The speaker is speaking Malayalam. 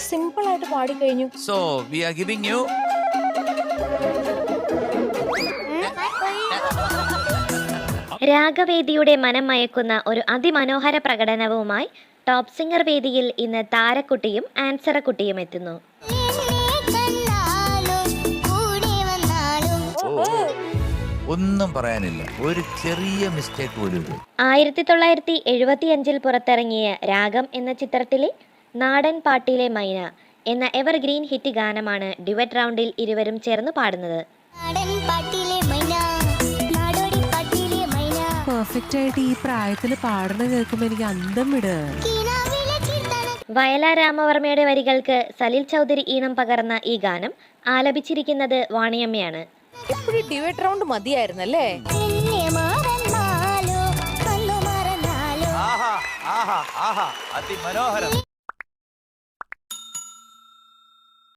സിമ്പിൾ ആയിട്ട് പാടിക്കഴിഞ്ഞു. So we are giving you രാഗവേദിയുടെ മനം മയക്കുന്ന ഒരു അതിമനോഹര പ്രകടനവുമായി ടോപ്പ് സിംഗർ വേദിയിൽ ഇന്ന് താരക്കുട്ടിയും ആൻസറക്കുട്ടിയും എത്തുന്നു. ഒന്നും പറയാനില്ല, ഒരു ചെറിയ മിസ്റ്റേക്ക് പോലും. 1975 പുറത്തിറങ്ങിയ രാഗം എന്ന ചിത്രത്തിലെ നാടൻ പാട്ടിലെ മൈന എന്ന എവർഗ്രീൻ ഹിറ്റ് ഗാനമാണ് ഡ്യുവറ്റ് റൗണ്ടിൽ ഇരുവരും ചേർന്ന് പാടുന്നത്. പെർഫെക്റ്റ് ആയിട്ട് ഈ പ്രായത്തിൽ പാടുന്ന കേൾക്കുമ്പോ എനിക്ക് അന്തം വിട്. വയലാർ രാമവർമ്മയുടെ വരികൾക്ക് സലിൽ ചൗധരി ഈണം പകർന്ന ഈ ഗാനം ആലപിച്ചിരിക്കുന്നത് വാണിയമ്മയാണ്. എപ്പോഴും ഡിവൈറ്റ് റൗണ്ട് മതിയായിരുന്നല്ലേ? അതിമനോഹരം.